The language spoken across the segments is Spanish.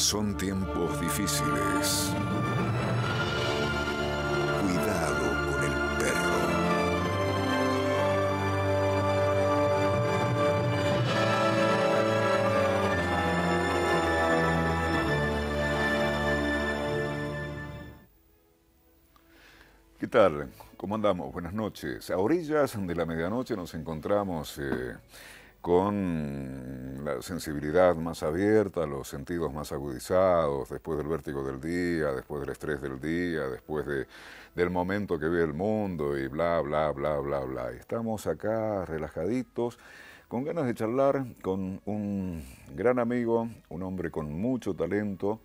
Son tiempos difíciles. Cuidado con el perro. ¿Qué tal? ¿Cómo andamos? Buenas noches. A orillas de la medianoche nos encontramos con la sensibilidad más abierta, los sentidos más agudizados, después del vértigo del día, después del estrés del día, después del momento que vive el mundo y bla, bla, bla, bla, bla. Estamos acá relajaditos, con ganas de charlar con un gran amigo, un hombre con mucho talento.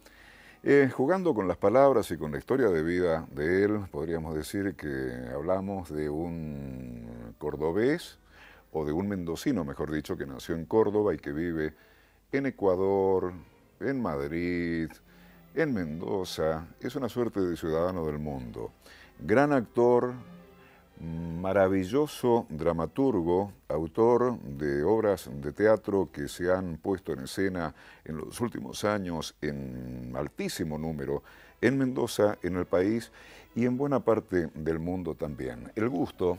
Jugando con las palabras y con la historia de vida de él, podríamos decir que hablamos de un cordobés, o de un mendocino, mejor dicho, que nació en Córdoba y que vive en Ecuador, en Madrid, en Mendoza. Es una suerte de ciudadano del mundo. Gran actor, maravilloso dramaturgo, autor de obras de teatro que se han puesto en escena en los últimos años en altísimo número en Mendoza, en el país y en buena parte del mundo también. El gusto,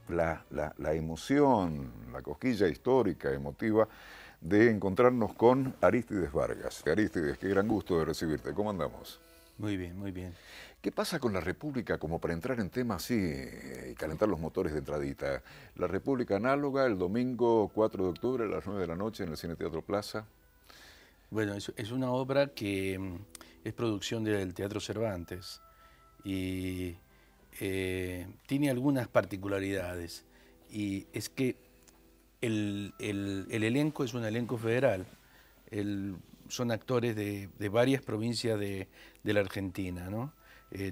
la emoción, la cosquilla histórica, emotiva de encontrarnos con Arístides Vargas. Arístides, qué gran gusto de recibirte. ¿Cómo andamos? Muy bien, muy bien. ¿Qué pasa con la República, como para entrar en temas así y calentar los motores de entradita? La República análoga, el domingo 4 de octubre a las 9 de la noche en el Cine Teatro Plaza. Bueno, es una obra que es producción del Teatro Cervantes y tiene algunas particularidades. Y es que el elenco es un elenco federal. Son actores de varias provincias de la Argentina, ¿no?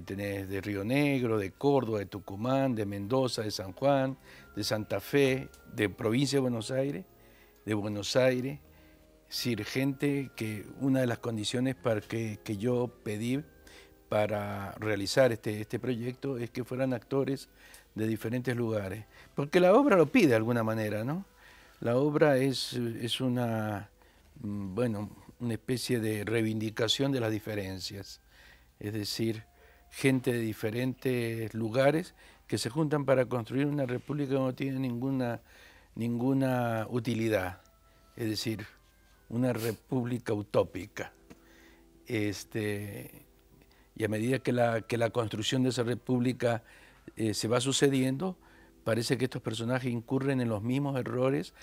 Tenés de Río Negro, de Córdoba, de Tucumán, de Mendoza, de San Juan, de Santa Fe, de provincia de Buenos Aires, es decir, gente que una de las condiciones para que yo pedí para realizar este proyecto es que fueran actores de diferentes lugares, porque la obra lo pide de alguna manera, ¿no? La obra es una, bueno, una especie de reivindicación de las diferencias, es decir, gente de diferentes lugares que se juntan para construir una república que no tiene ninguna utilidad, es decir, una república utópica. Y a medida que la construcción de esa república se va sucediendo, parece que estos personajes incurren en los mismos errores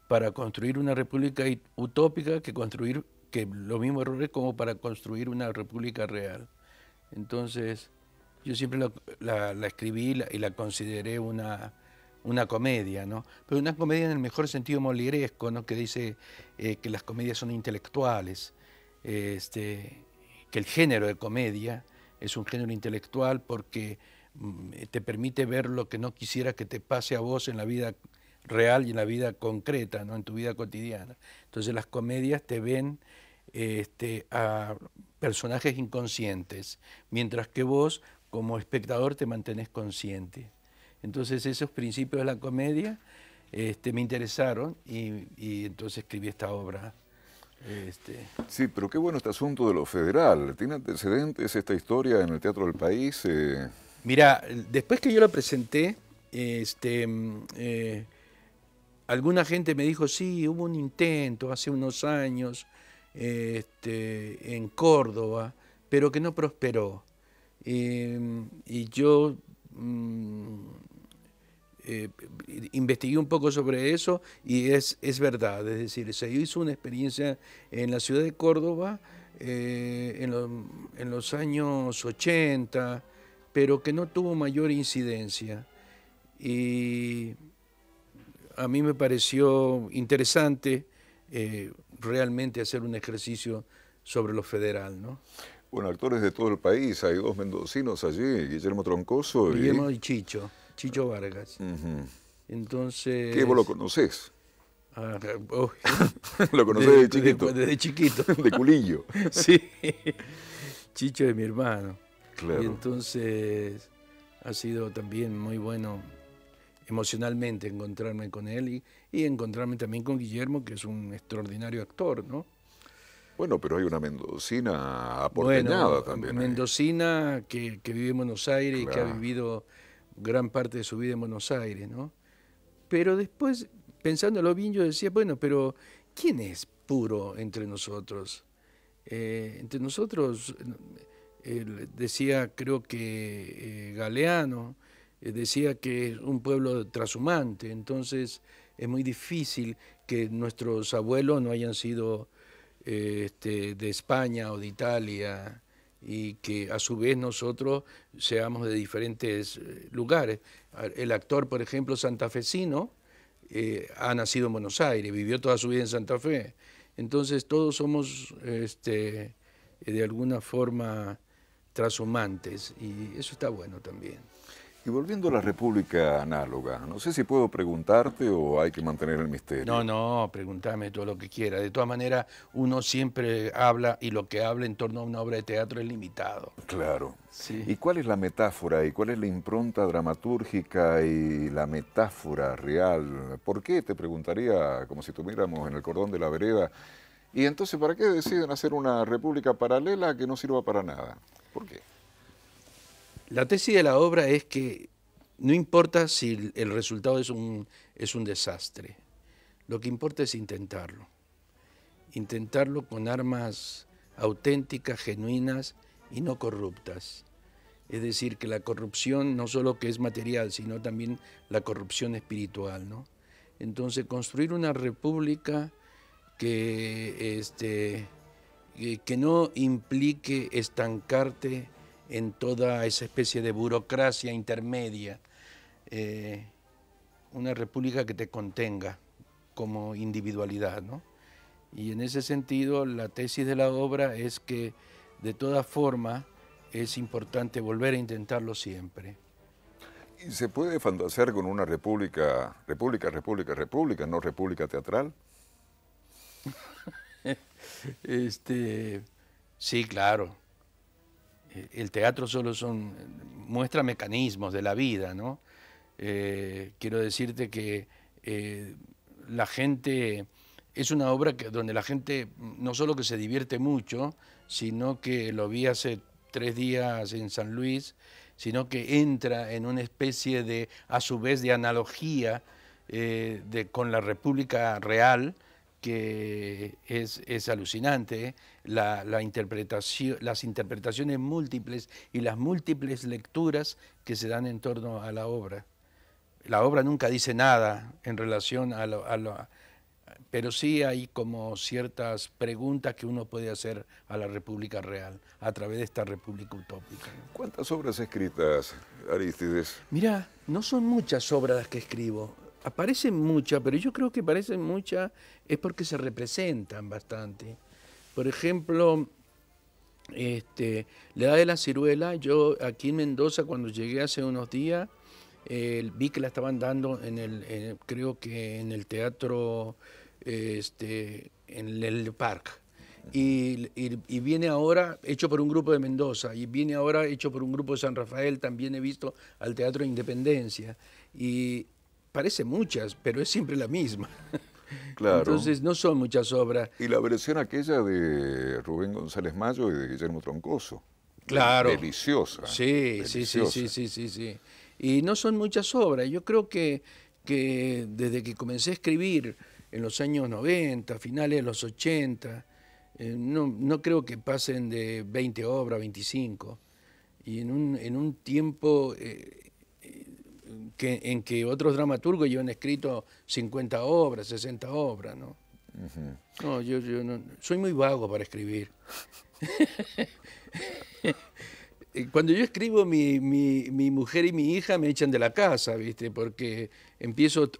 para construir una república utópica que los mismos errores como para construir una república real. Entonces, yo siempre la escribí y la consideré una comedia, ¿no? Pero una comedia en el mejor sentido molièresco, ¿no? Que dice que las comedias son intelectuales, que el género de comedia es un género intelectual porque te permite ver lo que no quisiera que te pase a vos en la vida real y en la vida concreta, ¿no? En tu vida cotidiana. Entonces las comedias te ven a personajes inconscientes, mientras que vos como espectador te mantenés consciente. Entonces esos principios de la comedia me interesaron y entonces escribí esta obra. Sí, pero qué bueno este asunto de lo federal. ¿Tiene antecedentes esta historia en el Teatro del País? Mira, después que yo lo presenté, alguna gente me dijo, sí, hubo un intento hace unos años en Córdoba, pero que no prosperó. Y yo investigué un poco sobre eso y es verdad, es decir, se hizo una experiencia en la ciudad de Córdoba en los años 80, pero que no tuvo mayor incidencia. Y a mí me pareció interesante realmente hacer un ejercicio sobre lo federal, ¿no? Bueno, actores de todo el país, hay dos mendocinos allí, Guillermo Troncoso Guillermo y Chicho Vargas. Entonces... ¿Qué, vos lo conocés? Oh, ¿Lo conocés desde chiquito? Desde chiquito. De culillo. Sí, Chicho es mi hermano. Claro. Y entonces ha sido también muy bueno emocionalmente encontrarme con él y encontrarme también con Guillermo, que es un extraordinario actor, ¿no? Bueno, pero hay una mendocina Bueno, aporteñada también ahí. mendocina que vive en Buenos Aires y que ha Claro. vivido gran parte de su vida en Buenos Aires, ¿no? Pero después, pensándolo bien, yo decía, bueno, pero ¿quién es puro entre nosotros? Entre nosotros, decía, creo que Galeano, decía que es un pueblo trashumante, entonces es muy difícil que nuestros abuelos no hayan sido de España o de Italia y que a su vez nosotros seamos de diferentes lugares. El actor, por ejemplo, santafesino, ha nacido en Buenos Aires, vivió toda su vida en Santa Fe. Entonces todos somos de alguna forma transhumantes y eso está bueno también. Y volviendo a la República Análoga, no sé si puedo preguntarte o hay que mantener el No, misterio. no, pregúntame todo lo que quiera. De todas maneras, uno siempre habla y lo que habla en torno a una obra de teatro es limitado. Claro. Sí. ¿Y cuál es la metáfora y cuál es la impronta dramatúrgica y la metáfora real? ¿Por qué? Te preguntaría, como si estuviéramos en el cordón de la vereda. Y entonces, ¿para qué deciden hacer una república paralela que no sirva para nada? ¿Por qué? La tesis de la obra es que no importa si el resultado es un desastre, lo que importa es intentarlo. Intentarlo con armas auténticas, genuinas y no corruptas. Es decir, que la corrupción no solo que es material, sino también la corrupción espiritual, ¿no? Entonces, construir una república que no implique estancarte en toda esa especie de burocracia intermedia, eh, una república que te contenga como individualidad, ¿no? Y en ese sentido, la tesis de la obra es que de toda forma es importante volver a intentarlo siempre. ¿Y se puede fantasear con una república, no república teatral? Este, sí, claro. El teatro solo muestra mecanismos de la vida, ¿no? Quiero decirte que la gente es una obra donde la gente no solo que se divierte mucho, sino que lo vi hace 3 días en San Luis, sino que entra en una especie de, a su vez, de analogía con la República Real, que es alucinante, ¿eh? La interpretación, las interpretaciones múltiples y las múltiples lecturas que se dan en torno a la obra. La obra nunca dice nada en relación pero sí hay como ciertas preguntas que uno puede hacer a la República Real a través de esta República Utópica, ¿no? ¿Cuántas obras escritas, Arístides? Mirá, no son muchas obras las que escribo. Aparecen muchas, pero yo creo que aparecen muchas es porque se representan bastante. Por ejemplo, La Edad de la Ciruela, yo aquí en Mendoza cuando llegué hace unos días, vi que la estaban dando creo que en el teatro, en el Parque. Y viene ahora hecho por un grupo de Mendoza, y viene ahora hecho por un grupo de San Rafael, también he visto al Teatro Independencia. Y parece muchas, pero es siempre la misma. Claro. Entonces no son muchas obras. Y la versión aquella de Rubén González Mayo y de Guillermo Troncoso. Claro, Deliciosa, sí, sí, sí, sí, deliciosa. sí, sí, sí. Y no son muchas obras. Yo creo que desde que comencé a escribir en los años 90, finales de los 80, no creo que pasen de 20 obras, 25. Y en un tiempo en que otros dramaturgos llevan escrito 50 obras, 60 obras, ¿no? No, yo no, soy muy vago para escribir. Cuando yo escribo, mi mujer y mi hija me echan de la casa, ¿viste? Porque empiezo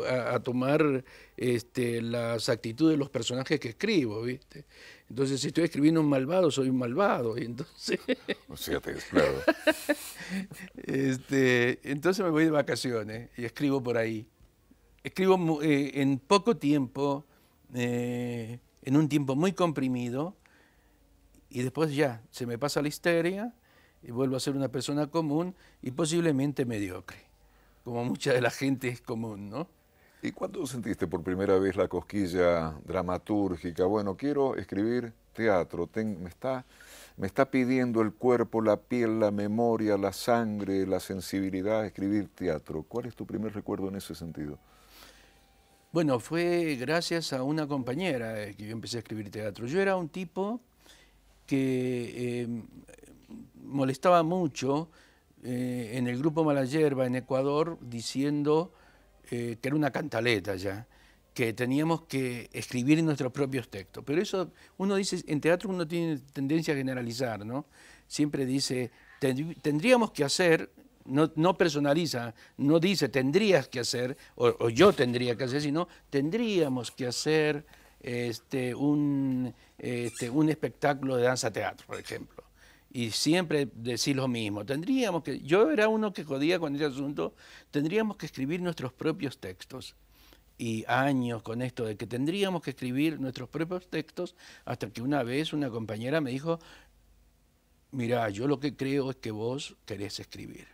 a tomar las actitudes de los personajes que escribo, ¿viste? Entonces, si estoy escribiendo un malvado, soy un malvado. Y entonces, O sea, claro. entonces me voy de vacaciones y escribo por ahí. Escribo en poco tiempo, en un tiempo muy comprimido, y después ya se me pasa la histeria y vuelvo a ser una persona común y posiblemente mediocre, como mucha de la gente es común, ¿no? ¿Y cuándo sentiste por primera vez la cosquilla dramatúrgica? Bueno, quiero escribir teatro, me está pidiendo el cuerpo, la piel, la memoria, la sangre, la sensibilidad, escribir teatro. ¿Cuál es tu primer recuerdo en ese sentido? Bueno, fue gracias a una compañera que yo empecé a escribir teatro. Yo era un tipo que molestaba mucho en el grupo Malayerba en Ecuador, diciendo que era una cantaleta ya, que teníamos que escribir nuestros propios textos. Pero eso, uno dice, en teatro uno tiene tendencia a generalizar, ¿no? Siempre dice, tendríamos que hacer, no personaliza, no dice tendrías que hacer, o yo tendría que hacer, sino tendríamos que hacer un espectáculo de danza-teatro, por ejemplo. Y siempre decir lo mismo. Tendríamos que, yo era uno que jodía con ese asunto, tendríamos que escribir nuestros propios textos. Y años con esto de que tendríamos que escribir nuestros propios textos, hasta que una vez una compañera me dijo, mira, yo lo que creo es que vos querés escribir.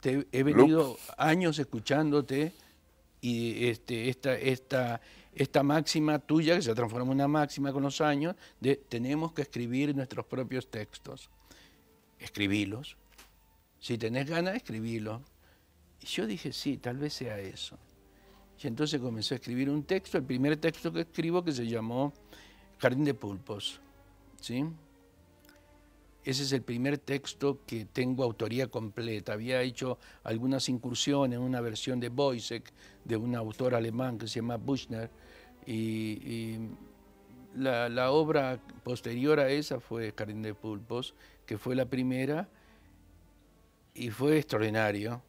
He venido años escuchándote y esta máxima tuya, que se transformó en una máxima con los años, de tenemos que escribir nuestros propios textos. Escribílos. Si tenés ganas, escribílos. Y yo dije, sí, tal vez sea eso. Y entonces comencé a escribir un texto, el primer texto que escribo, que se llamó Jardín de Pulpos. ¿Sí? Ese es el primer texto que tengo autoría completa. Había hecho algunas incursiones en una versión de Boisek, de un autor alemán que se llama Büchner, y la obra posterior a esa fue Jardín de Pulpos, que fue la primera, y fue extraordinario.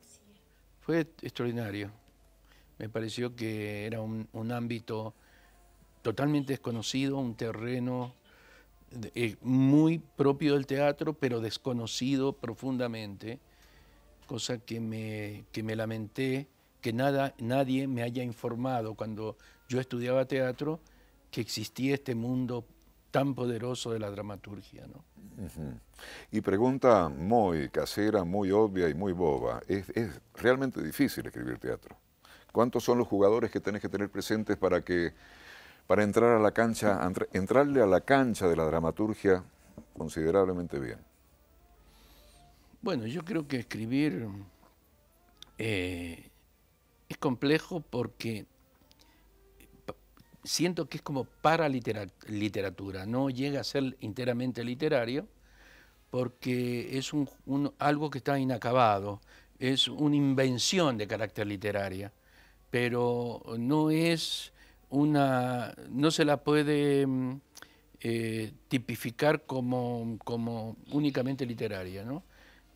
Fue extraordinario. Me pareció que era un ámbito totalmente desconocido, un terreno muy propio del teatro, pero desconocido profundamente, cosa que me lamenté que nadie me haya informado cuando yo estudiaba teatro que existía este mundo tan poderoso de la dramaturgia, ¿no? Y pregunta muy casera, muy obvia y muy boba, ¿es realmente difícil escribir teatro? ¿Cuántos son los jugadores que tenés que tener presentes para entrar a la cancha, entrarle a la cancha de la dramaturgia considerablemente bien? Bueno, yo creo que escribir es complejo porque siento que es como para literatura, no llega a ser enteramente literario porque es algo que está inacabado, es una invención de carácter literaria, pero no es no se la puede tipificar como únicamente literaria, ¿no?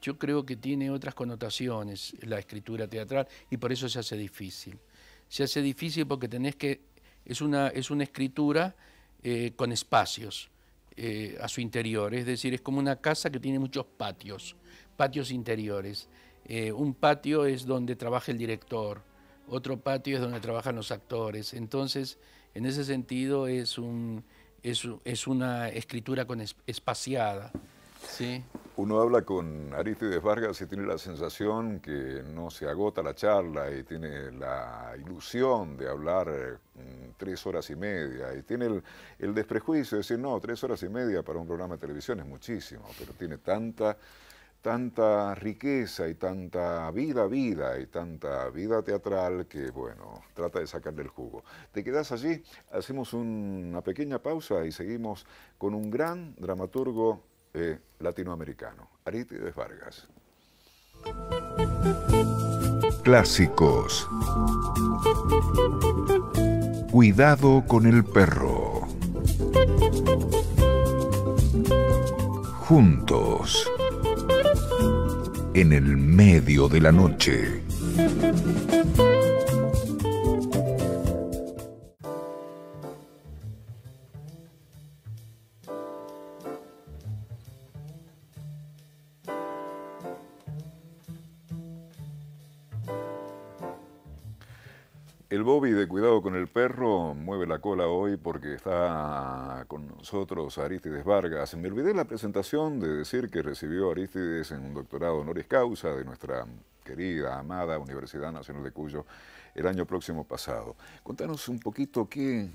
Yo creo que tiene otras connotaciones la escritura teatral y por eso se hace difícil. Se hace difícil porque es una escritura con espacios a su interior, es decir, es como una casa que tiene muchos patios interiores. Un patio es donde trabaja el director, otro patio es donde trabajan los actores. Entonces, en ese sentido es una escritura espaciada. ¿Sí? Uno habla con Arístides Vargas y tiene la sensación que no se agota la charla y tiene la ilusión de hablar 3 horas y media y tiene el desprejuicio de decir, no, 3 horas y media para un programa de televisión es muchísimo, pero tiene tanta riqueza y tanta vida y tanta vida teatral que, bueno, trata de sacarle el jugo. Te quedas allí, hacemos una pequeña pausa y seguimos con un gran dramaturgo latinoamericano, Arístides Vargas. Clásicos. Cuidado con el perro. Juntos. En el medio de la noche. El Bobby de Cuidado con el Perro mueve la cola hoy porque está con nosotros Arístides Vargas. Me olvidé en la presentación de decir que recibió Arístides en un doctorado honoris causa de nuestra querida, amada Universidad Nacional de Cuyo el año próximo pasado. Contanos un poquito qué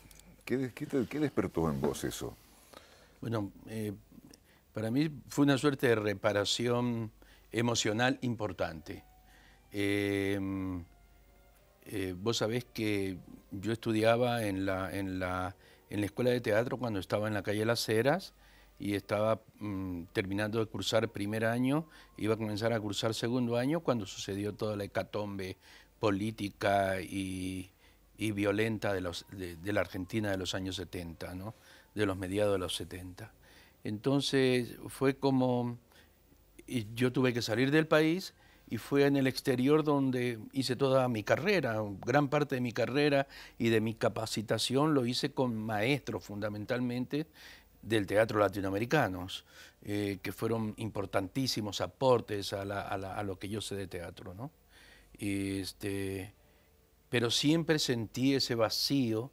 despertó en vos eso. Bueno, para mí fue una suerte de reparación emocional importante. Vos sabés que yo estudiaba en la escuela de teatro cuando estaba en la calle Las Heras y estaba terminando de cursar primer año, iba a comenzar a cursar segundo año cuando sucedió toda la hecatombe política y violenta de la Argentina de los años 70, ¿no? De los mediados de los 70. Entonces fue como, y yo tuve que salir del país y fue en el exterior donde hice toda mi carrera, gran parte de mi carrera y de mi capacitación lo hice con maestros fundamentalmente del teatro latinoamericanos, que fueron importantísimos aportes a lo que yo sé de teatro, ¿no? Pero siempre sentí ese vacío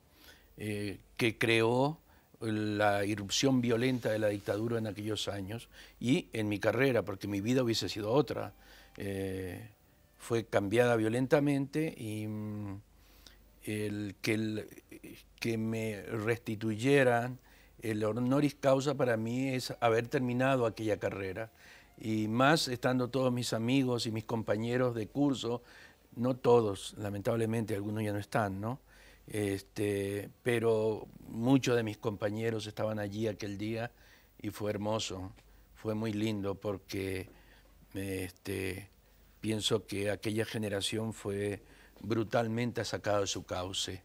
que creó la irrupción violenta de la dictadura en aquellos años y en mi carrera, porque mi vida hubiese sido otra. Fue cambiada violentamente y que me restituyeran el honoris causa para mí es haber terminado aquella carrera. Y más estando todos mis amigos y mis compañeros de curso, no todos, lamentablemente algunos ya no están, ¿no? Pero muchos de mis compañeros estaban allí aquel día y fue hermoso, fue muy lindo porque pienso que aquella generación fue brutalmente sacada de su cauce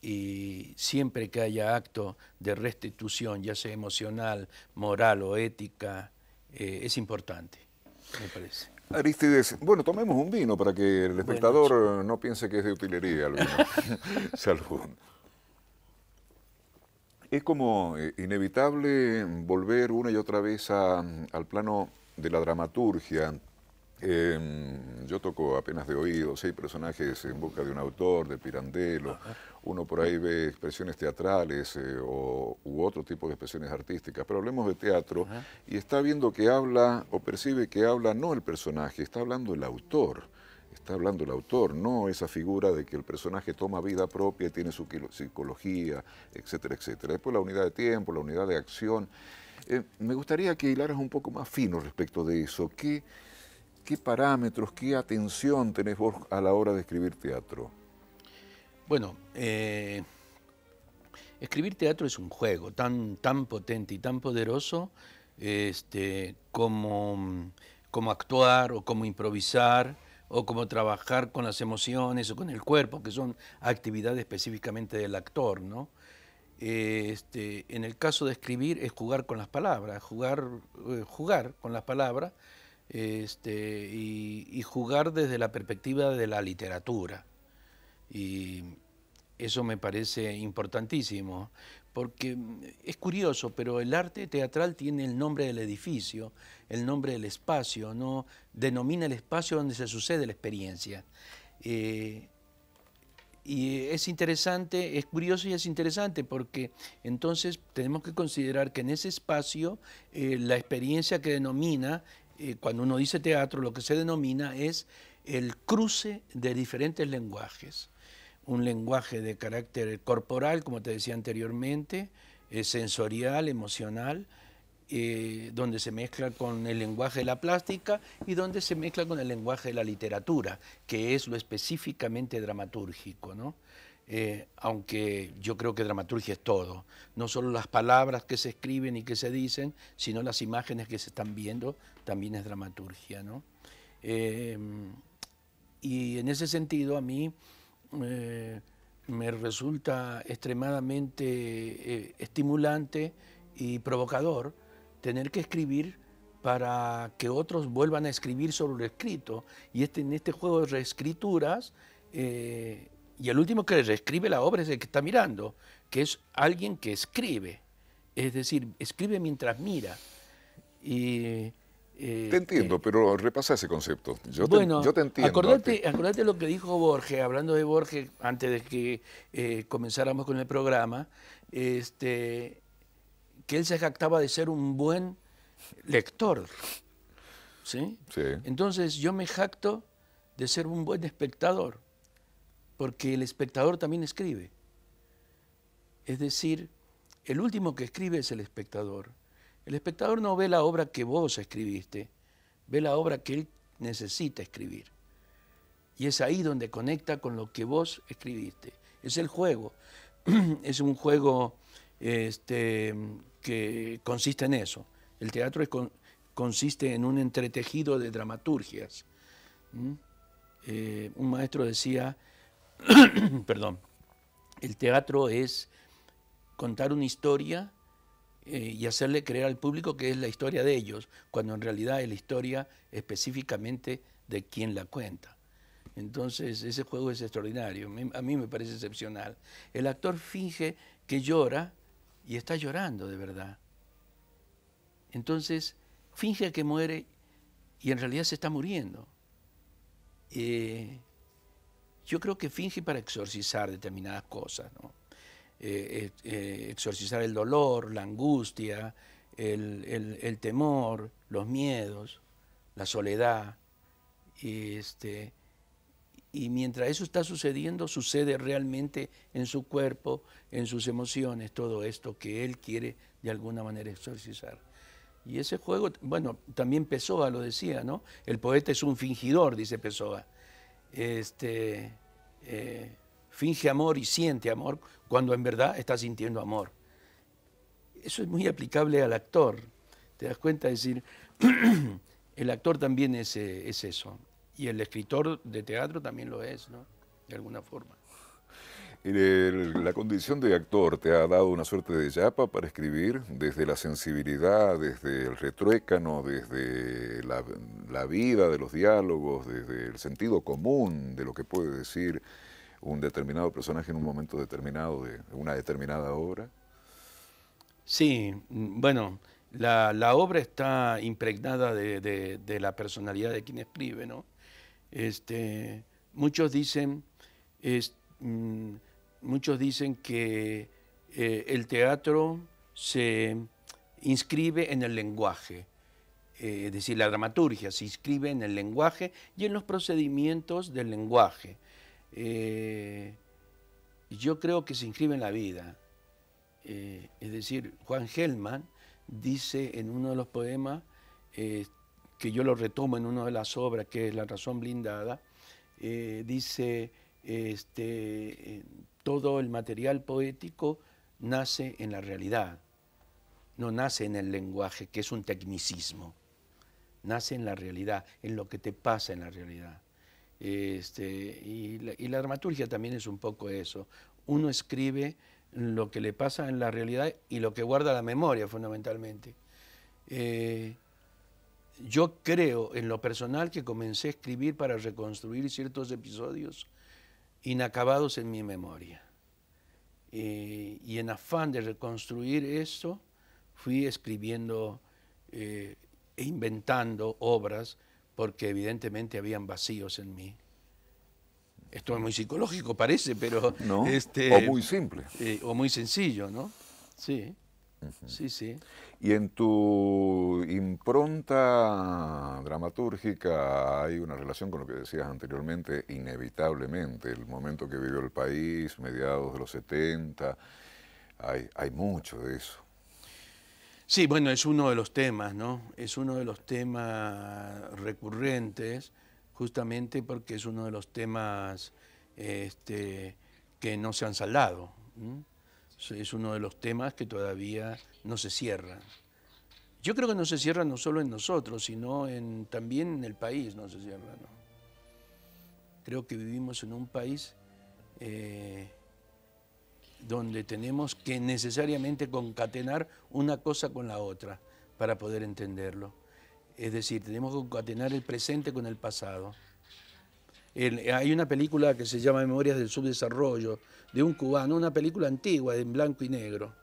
y siempre que haya acto de restitución, ya sea emocional, moral o ética, es importante, me parece. Aristides, bueno, tomemos un vino para que el espectador no piense que es de utilería el vino. Salud. Es como inevitable volver una y otra vez al plano de la dramaturgia. Yo toco apenas de oído, 6 personajes en busca de un autor, de Pirandello. Uno por ahí ve expresiones teatrales u otro tipo de expresiones artísticas, pero hablemos de teatro y está viendo que habla o percibe que habla no el personaje, está hablando el autor. Está hablando el autor, no esa figura de que el personaje toma vida propia y tiene su psicología, etcétera, etcétera. Después la unidad de tiempo, la unidad de acción. Me gustaría que hilaras un poco más fino respecto de eso. ¿Qué parámetros, qué atención tenés vos a la hora de escribir teatro? Bueno, escribir teatro es un juego tan potente y tan poderoso como actuar o como improvisar o como trabajar con las emociones o con el cuerpo, que son actividades específicamente del actor, ¿no? En el caso de escribir es jugar con las palabras, jugar con las palabras y jugar desde la perspectiva de la literatura. Y eso me parece importantísimo, porque es curioso, pero el arte teatral tiene el nombre del edificio, el nombre del espacio, no denomina el espacio donde se sucede la experiencia. Y es interesante, es curioso y es interesante, porque entonces tenemos que considerar que en ese espacio la experiencia que denomina, cuando uno dice teatro, lo que se denomina es el cruce de diferentes lenguajes. Un lenguaje de carácter corporal, como te decía anteriormente, sensorial, emocional, donde se mezcla con el lenguaje de la plástica y donde se mezcla con el lenguaje de la literatura, que es lo específicamente dramatúrgico, ¿no? Aunque yo creo que dramaturgia es todo, no solo las palabras que se escriben y que se dicen, sino las imágenes que se están viendo, también es dramaturgia, ¿no? Y en ese sentido a mí me resulta extremadamente estimulante y provocador tener que escribir para que otros vuelvan a escribir sobre lo escrito. Y en este juego de reescrituras, y el último que reescribe la obra es el que está mirando, que es alguien que escribe, es decir, escribe mientras mira. Te entiendo, pero repasa ese concepto. Yo te entiendo. Acordate lo que dijo Borges, hablando de Borges, antes de que comenzáramos con el programa, que él se jactaba de ser un buen lector. ¿Sí? Sí. Entonces yo me jacto de ser un buen espectador, porque el espectador también escribe. Es decir, el último que escribe es el espectador. El espectador no ve la obra que vos escribiste, ve la obra que él necesita escribir. Y es ahí donde conecta con lo que vos escribiste. Es el juego. Es un juego que consiste en eso. El teatro consiste en un entretejido de dramaturgias. Un maestro decía, perdón, el teatro es contar una historia y hacerle creer al público que es la historia de ellos, cuando en realidad es la historia específicamente de quien la cuenta. Entonces ese juego es extraordinario, a mí me parece excepcional. El actor finge que llora y está llorando de verdad. Entonces finge que muere y en realidad se está muriendo. Yo creo que finge para exorcizar determinadas cosas, ¿no? Exorcizar el dolor, la angustia, el temor, los miedos, la soledad. Y mientras eso está sucediendo, sucede realmente en su cuerpo, en sus emociones, todo esto que él quiere de alguna manera exorcizar. Y ese juego, bueno, también Pessoa lo decía, ¿no? El poeta es un fingidor, dice Pessoa. Finge amor y siente amor cuando en verdad está sintiendo amor. Eso es muy aplicable al actor. ¿Te das cuenta? Es decir, el actor también es eso. Y el escritor de teatro también lo es, ¿no? De alguna forma. La condición de actor te ha dado una suerte de yapa para escribir, desde la sensibilidad, desde el retruécano, desde la vida de los diálogos, desde el sentido común de lo que puede decir un determinado personaje en un momento determinado de una determinada obra. Sí, bueno, la obra está impregnada de la personalidad de quien escribe, ¿no? Muchos dicen que el teatro se inscribe en el lenguaje, es decir, la dramaturgia se inscribe en el lenguaje y en los procedimientos del lenguaje. Yo creo que se inscribe en la vida. Es decir, Juan Gelman dice en uno de los poemas, que yo lo retomo en una de las obras, que es La razón blindada, dice, todo el material poético nace en la realidad, no nace en el lenguaje, que es un tecnicismo, nace en la realidad, en lo que te pasa en la realidad. Y la dramaturgia también es un poco eso. Uno escribe lo que le pasa en la realidad y lo que guarda la memoria, fundamentalmente. Yo creo, en lo personal, que comencé a escribir para reconstruir ciertos episodios inacabados en mi memoria. Y en afán de reconstruir eso, fui escribiendo e inventando obras, porque evidentemente habían vacíos en mí. Esto es muy psicológico, parece, pero... ¿No? O muy simple. O muy sencillo, ¿no? Sí. Sí, sí. Y en tu impronta dramatúrgica hay una relación con lo que decías anteriormente, inevitablemente, el momento que vivió el país, mediados de los 70, hay mucho de eso. Sí, bueno, es uno de los temas, ¿no? Es uno de los temas recurrentes, justamente porque es uno de los temas que no se han saldado. Es uno de los temas que todavía no se cierran. Yo creo que no se cierran no solo en nosotros, sino también en el país no se cierran, ¿no? Creo que vivimos en un país donde tenemos que necesariamente concatenar una cosa con la otra para poder entenderlo. Es decir, tenemos que concatenar el presente con el pasado. Hay una película que se llama Memorias del Subdesarrollo, de un cubano, una película antigua, en blanco y negro.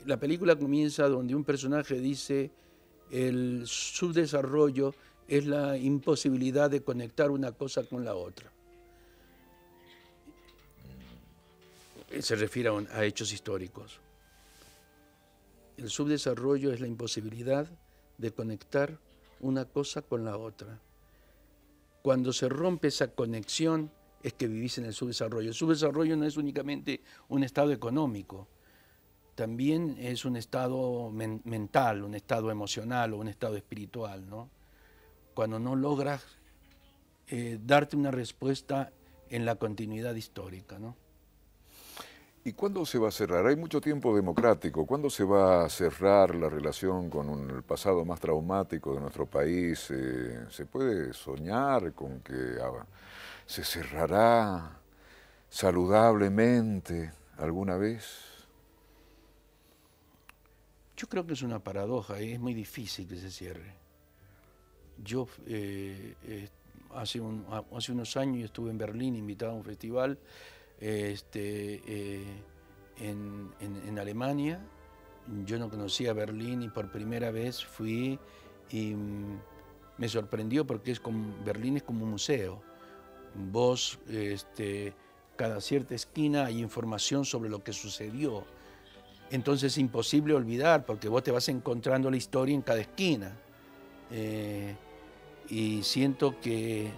La película comienza donde un personaje dice: el subdesarrollo es la imposibilidad de conectar una cosa con la otra. Se refiere a hechos históricos. El subdesarrollo es la imposibilidad de conectar una cosa con la otra. Cuando se rompe esa conexión es que vivís en el subdesarrollo. El subdesarrollo no es únicamente un estado económico, también es un estado mental, un estado emocional o un estado espiritual, ¿no? Cuando no logras darte una respuesta en la continuidad histórica, ¿no? ¿Y cuándo se va a cerrar? Hay mucho tiempo democrático. ¿Cuándo se va a cerrar la relación con el pasado más traumático de nuestro país? ¿Se puede soñar con que se cerrará saludablemente alguna vez? Yo creo que es una paradoja y es muy difícil que se cierre. Yo hace unos años estuve en Berlín invitado a un festival en Alemania. Yo no conocía Berlín y por primera vez fui y me sorprendió porque Berlín es como un museo. Vos, cada cierta esquina hay información sobre lo que sucedió. Entonces es imposible olvidar porque vos te vas encontrando la historia en cada esquina. Y siento que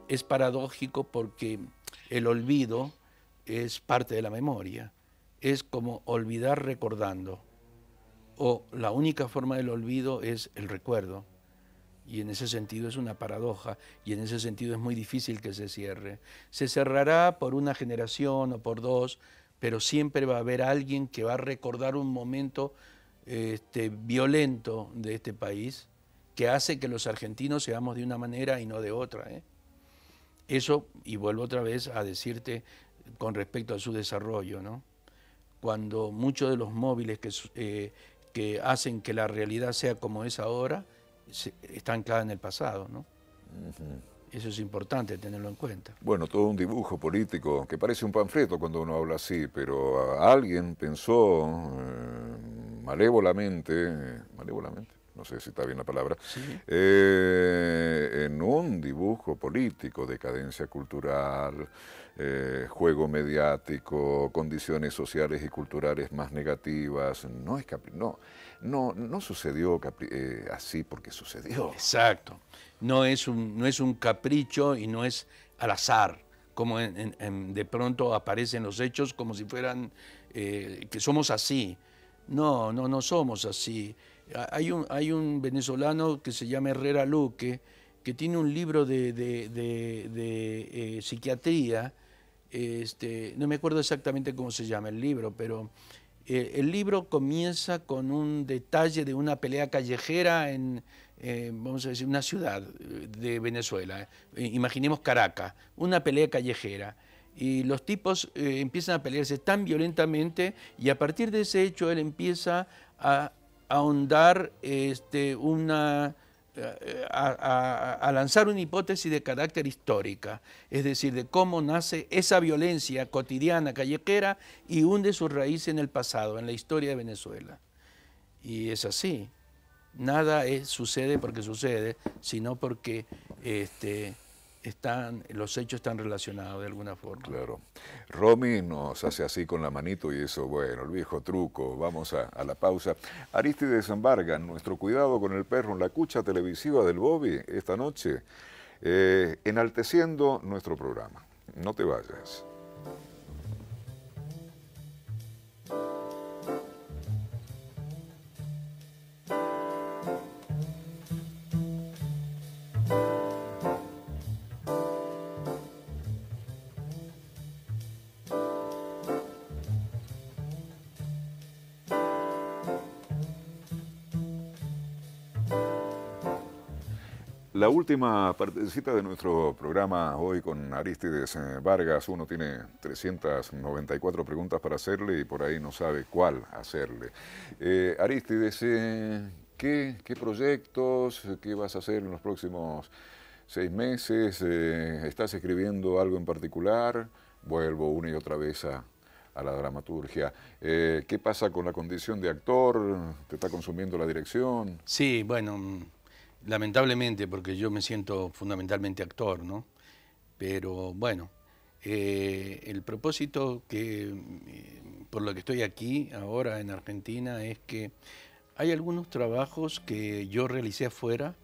es paradójico porque el olvido es parte de la memoria. Es como olvidar recordando. O la única forma del olvido es el recuerdo. Y en ese sentido es una paradoja y en ese sentido es muy difícil que se cierre. Se cerrará por una generación o por dos, pero siempre va a haber alguien que va a recordar un momento violento de este país que hace que los argentinos seamos de una manera y no de otra. Eso, y vuelvo otra vez a decirte con respecto a su desarrollo, ¿no? Cuando muchos de los móviles que hacen que la realidad sea como es ahora, está anclada en el pasado, ¿no? Eso es importante tenerlo en cuenta. Bueno, todo un dibujo político que parece un panfleto cuando uno habla así, pero alguien pensó malévolamente, no sé si está bien la palabra, Sí. En un dibujo político, decadencia cultural, juego mediático, condiciones sociales y culturales más negativas. No sucedió así porque sucedió. Exacto. No es un capricho y no es al azar, como de pronto aparecen los hechos como si fueran que somos así. No somos así. Hay un venezolano que se llama Herrera Luque, que tiene un libro de psiquiatría, no me acuerdo exactamente cómo se llama el libro, pero el libro comienza con un detalle de una pelea callejera vamos a decir, una ciudad de Venezuela. Imaginemos Caracas, una pelea callejera. Y los tipos empiezan a pelearse tan violentamente y a partir de ese hecho él empieza a ahondar a lanzar una hipótesis de carácter histórica, es decir, de cómo nace esa violencia cotidiana, callejera, y hunde sus raíces en el pasado, en la historia de Venezuela. Y es así. Nada sucede porque sucede, sino porque los hechos están relacionados de alguna forma. Claro. Romy nos hace así con la manito y eso, bueno, el viejo truco. Vamos a la pausa. Arístides Vargas, nuestro cuidado con el perro en la cucha televisiva del Bobby esta noche, enalteciendo nuestro programa. No te vayas. La última partecita de nuestro programa hoy con Arístides Vargas. Uno tiene 394 preguntas para hacerle y por ahí no sabe cuál hacerle. Arístides, ¿qué proyectos, qué vas a hacer en los próximos 6 meses? ¿Estás escribiendo algo en particular? Vuelvo una y otra vez a la dramaturgia. ¿Qué pasa con la condición de actor? ¿Te está consumiendo la dirección? Sí, bueno, lamentablemente, porque yo me siento fundamentalmente actor, ¿no? Pero bueno, el propósito por lo que estoy aquí ahora en Argentina es que hay algunos trabajos que yo realicé afuera,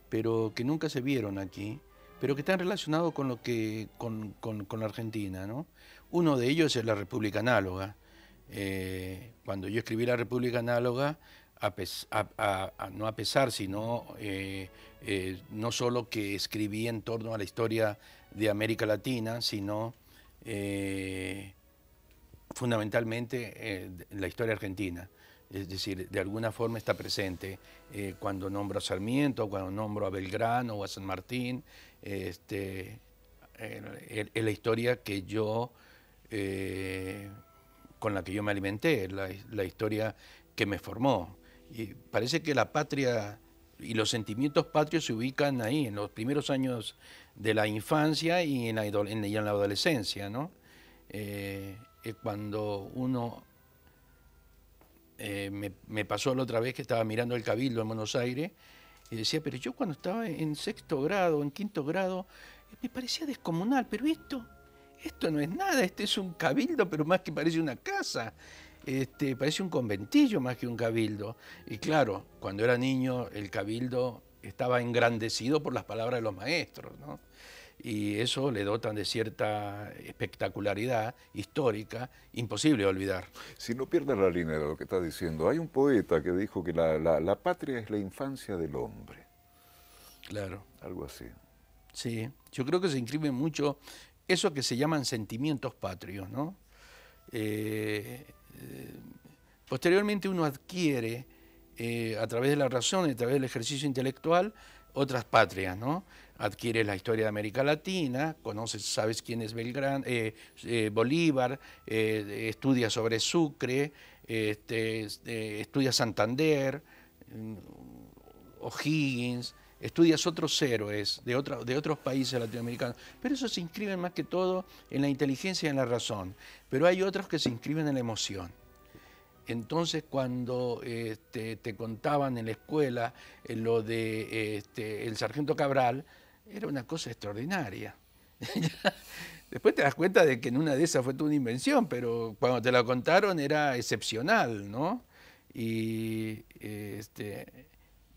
pero que nunca se vieron aquí, pero que están relacionados con con la Argentina, ¿no? Uno de ellos es la República Análoga. Cuando yo escribí la República Análoga, no a pesar, sino no solo que escribí en torno a la historia de América Latina, sino fundamentalmente la historia argentina. Es decir, de alguna forma está presente cuando nombro a Sarmiento, cuando nombro a Belgrano o a San Martín. Es la historia que yo, con la que yo me alimenté, la historia que me formó. Y parece que la patria y los sentimientos patrios se ubican ahí, en los primeros años de la infancia y en la adolescencia, ¿no? Cuando uno... me pasó la otra vez que estaba mirando el Cabildo en Buenos Aires y decía, pero yo cuando estaba en sexto grado, en quinto grado, me parecía descomunal, pero esto no es nada, este es un cabildo, pero más que parece una casa, parece un conventillo más que un cabildo. Y claro, cuando era niño el cabildo estaba engrandecido por las palabras de los maestros, ¿no? Y eso le dotan de cierta espectacularidad histórica, imposible de olvidar. Si no pierdas la línea de lo que estás diciendo, hay un poeta que dijo que la patria es la infancia del hombre. Claro. Algo así. Sí, yo creo que se inscribe mucho eso que se llaman sentimientos patrios, ¿no? Posteriormente uno adquiere, a través de la razón, a través del ejercicio intelectual, otras patrias, ¿no? Adquiere la historia de América Latina, conoces, sabes quién es Bolívar, estudia sobre Sucre, estudia Santander, O'Higgins, estudias otros héroes de otros países latinoamericanos, pero eso se inscribe más que todo en la inteligencia y en la razón, pero hay otros que se inscriben en la emoción. Entonces, cuando te contaban en la escuela lo de el sargento Cabral, era una cosa extraordinaria. Después te das cuenta de que en una de esas fue toda una invención, pero cuando te la contaron era excepcional, ¿no? Y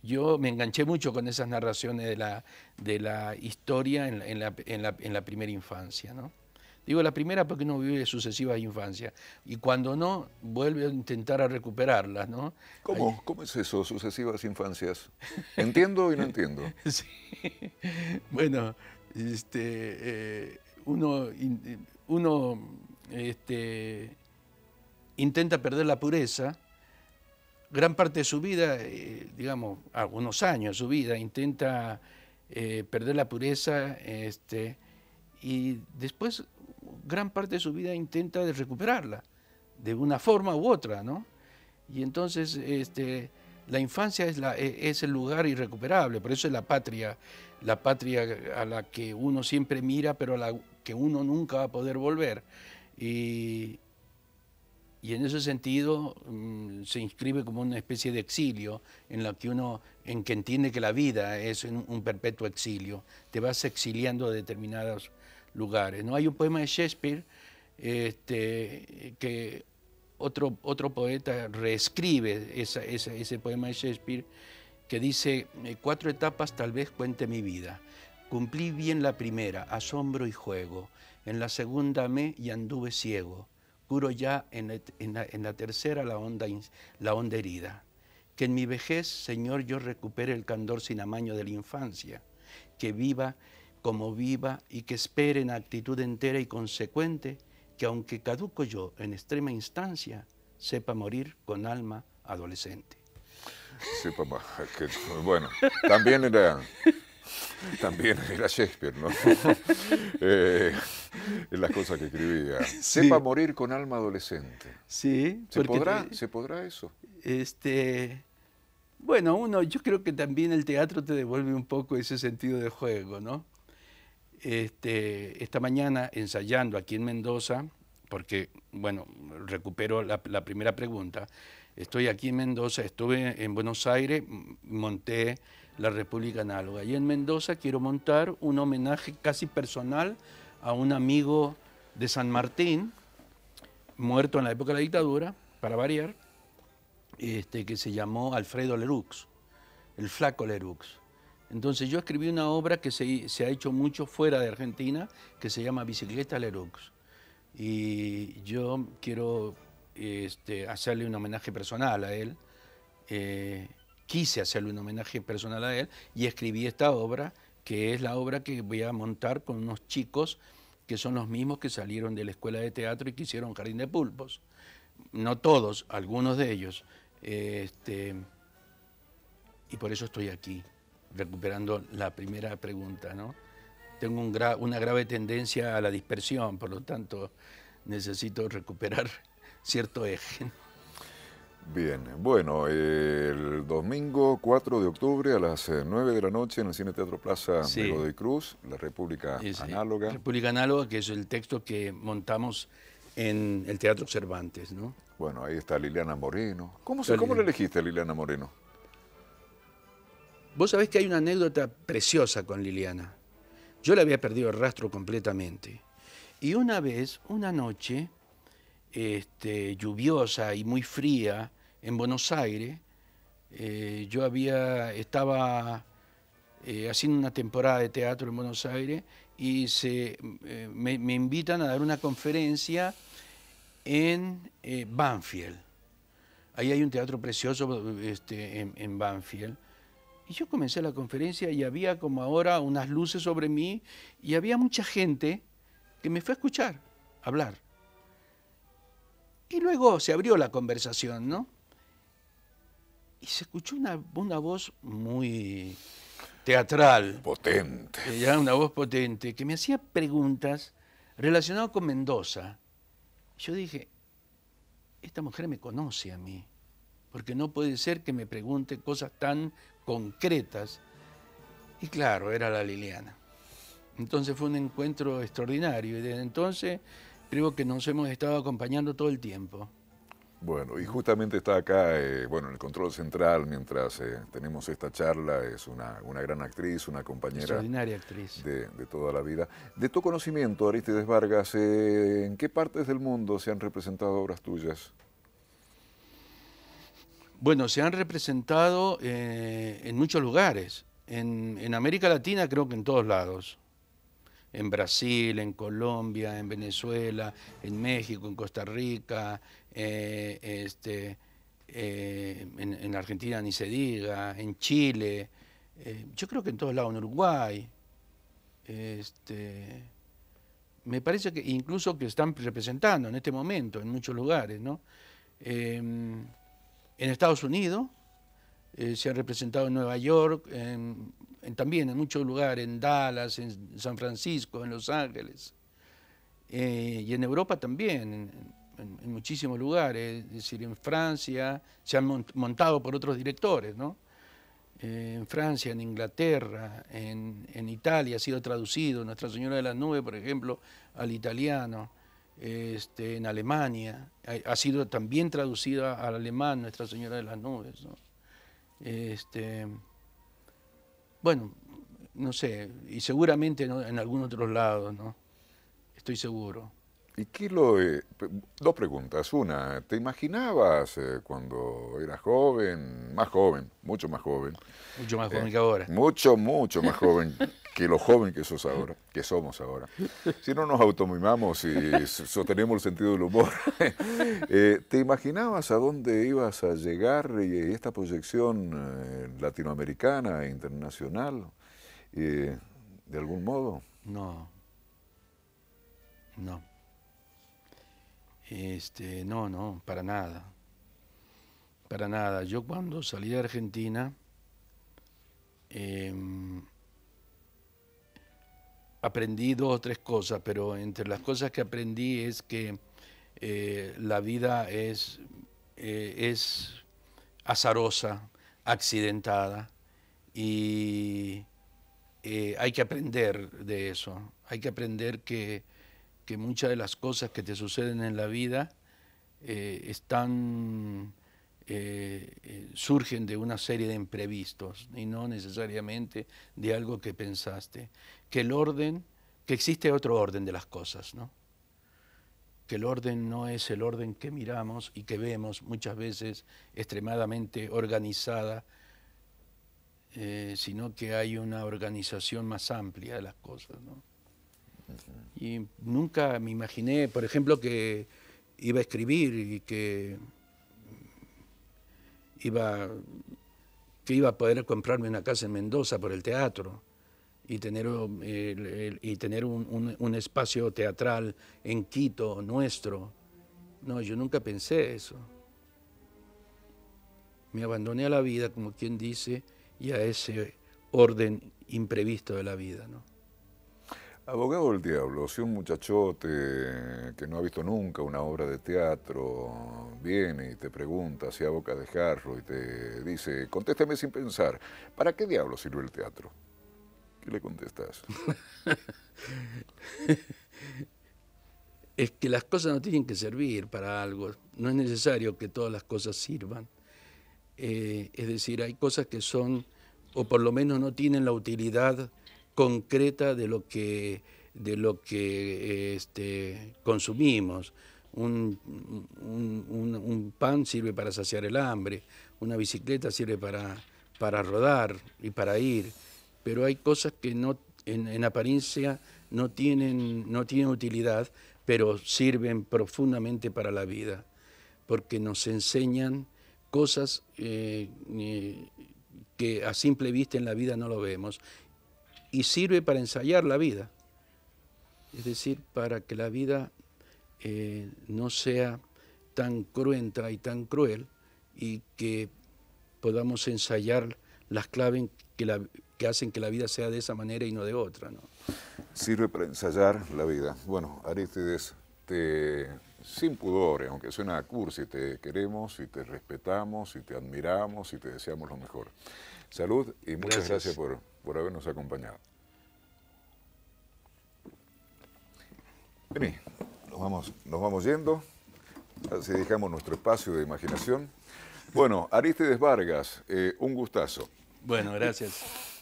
yo me enganché mucho con esas narraciones de la historia en la primera infancia, ¿no? Digo la primera porque uno vive sucesivas infancias y cuando no, vuelve a intentar a recuperarlas, ¿no? ¿Cómo es eso, sucesivas infancias? Entiendo y no entiendo. Sí. Bueno, uno intenta perder la pureza, gran parte de su vida, digamos, algunos años de su vida, intenta perder la pureza y después gran parte de su vida intenta recuperarla de una forma u otra, ¿no? Y entonces la infancia es el lugar irrecuperable, por eso es la patria a la que uno siempre mira, pero a la que uno nunca va a poder volver. Y en ese sentido se inscribe como una especie de exilio en que entiende que la vida es un perpetuo exilio, te vas exiliando a determinados lugares, ¿no? Hay un poema de Shakespeare que otro poeta reescribe ese poema de Shakespeare que dice: 4 etapas tal vez cuente mi vida. Cumplí bien la primera, asombro y juego. En la segunda amé y anduve ciego. Curo ya en la tercera la honda herida. Que en mi vejez, Señor, yo recupere el candor sin amaño de la infancia. Que viva como viva y que espere en actitud entera y consecuente, que aunque caduco yo en extrema instancia, sepa morir con alma adolescente. Sepa más, bueno, también era Shakespeare, ¿no? En las cosas que escribía. Sí. Sepa morir con alma adolescente. Sí. ¿Se podrá eso? Bueno, yo creo que también el teatro te devuelve un poco ese sentido de juego, ¿no? Esta mañana ensayando aquí en Mendoza, porque, bueno, recupero la primera pregunta, estoy aquí en Mendoza, estuve en Buenos Aires, monté la República Análoga, y en Mendoza quiero montar un homenaje casi personal a un amigo de San Martín, muerto en la época de la dictadura, para variar, que se llamó Alfredo Lerux, el Flaco Lerux, Entonces yo escribí una obra que se ha hecho mucho fuera de Argentina, que se llama Bicicleta Leroux. Y yo quiero hacerle un homenaje personal a él. Quise hacerle un homenaje personal a él y escribí esta obra, que es la obra que voy a montar con unos chicos que son los mismos que salieron de la escuela de teatro y que hicieron Jardín de Pulpos. No todos, algunos de ellos. Y por eso estoy aquí, recuperando la primera pregunta, ¿no? Tengo una grave tendencia a la dispersión, por lo tanto necesito recuperar cierto eje. Bien, bueno, el domingo 4 de octubre a las 9 de la noche en el Cine Teatro Plaza Sí. de Godoy Cruz, La República Análoga. República Análoga, que es el texto que montamos en el Teatro Cervantes, ¿no? Bueno, ahí está Liliana Moreno. ¿Cómo Liliana. le elegiste a Liliana Moreno? Vos sabés que hay una anécdota preciosa con Liliana. Yo le había perdido el rastro completamente. Y una vez, una noche, lluviosa y muy fría, en Buenos Aires, yo estaba haciendo una temporada de teatro en Buenos Aires y me invitan a dar una conferencia en Banfield. Ahí hay un teatro precioso en Banfield. Y yo comencé la conferencia y había como ahora unas luces sobre mí y había mucha gente que me fue a escuchar hablar. Y luego se abrió la conversación, ¿no? Y se escuchó una voz muy teatral. Potente. Ya una voz potente, que me hacía preguntas relacionadas con Mendoza. Yo dije, esta mujer me conoce a mí, porque no puede ser que me pregunte cosas tan concretas. Y claro, era la Liliana. Entonces fue un encuentro extraordinario y desde entonces creo que nos hemos estado acompañando todo el tiempo. Bueno, y justamente está acá, bueno, en el control central, mientras tenemos esta charla, es una gran actriz, una compañera Extraordinaria actriz. de toda la vida. De tu conocimiento, Arístides Vargas, ¿en qué partes del mundo se han representado obras tuyas? Bueno, se han representado en muchos lugares. En América Latina creo que en todos lados. En Brasil, en Colombia, en Venezuela, en México, en Costa Rica, en Argentina ni se diga, en Chile, yo creo que en todos lados, en Uruguay. Me parece que incluso que están representando en este momento en muchos lugares, ¿no? En Estados Unidos se han representado en Nueva York, también en muchos lugares, en Dallas, en San Francisco, en Los Ángeles, y en Europa también, en muchísimos lugares, es decir, en Francia, se han montado por otros directores, ¿no? En Francia, en Inglaterra, en Italia ha sido traducido, Nuestra Señora de las Nubes, por ejemplo, al italiano, en Alemania, ha sido también traducida al alemán Nuestra Señora de las Nubes, ¿no? Bueno, no sé, y seguramente en algunos otros lados, ¿no? Estoy seguro. ¿Y qué dos preguntas. Una, ¿te imaginabas cuando eras joven, mucho más joven? Mucho más joven que ahora. Mucho más joven que lo joven que sos ahora, que somos ahora. Si no nos automimamos y sostenemos el sentido del humor. ¿Te imaginabas a dónde ibas a llegar y esta proyección latinoamericana e internacional? ¿De algún modo? No. No, para nada. Para nada. Yo cuando salí de Argentina, aprendí 2 o 3 cosas, pero entre las cosas que aprendí es que la vida es azarosa, accidentada, y hay que aprender de eso. Hay que aprender que muchas de las cosas que te suceden en la vida surgen de una serie de imprevistos y no necesariamente de algo que pensaste. Que existe otro orden de las cosas, ¿no? Que el orden no es el orden que miramos y que vemos muchas veces extremadamente organizada, sino que hay una organización más amplia de las cosas, ¿no? Y nunca me imaginé, por ejemplo, que iba a escribir y que iba a poder comprarme una casa en Mendoza por el teatro y tener, un espacio teatral en Quito nuestro. No, yo nunca pensé eso. Me abandoné a la vida, como quien dice, y a ese orden imprevisto de la vida, ¿no? Abogado del diablo, si un muchachote que no ha visto nunca una obra de teatro viene y te pregunta si a boca de jarro y te dice, contéstame sin pensar, ¿para qué diablo sirve el teatro? ¿Qué le contestas? Es que las cosas no tienen que servir para algo, no es necesario que todas las cosas sirvan. Es decir, hay cosas que son, o por lo menos no tienen la utilidad concreta de lo que consumimos. Un pan sirve para saciar el hambre, una bicicleta sirve para rodar y para ir, pero hay cosas que no, en apariencia no tienen utilidad, pero sirven profundamente para la vida, porque nos enseñan cosas que a simple vista en la vida no lo vemos, y sirve para ensayar la vida, es decir, para que la vida no sea tan cruenta y tan cruel, y que podamos ensayar las claves que hacen que la vida sea de esa manera y no de otra, ¿no? Sirve para ensayar la vida. Bueno, Arístides, sin pudores, aunque suena a cursi, te queremos y te respetamos y te admiramos y te deseamos lo mejor. Salud y muchas gracias por habernos acompañado. Vení, nos vamos yendo, así dejamos nuestro espacio de imaginación. Bueno, Arístides Vargas, un gustazo. Bueno, gracias.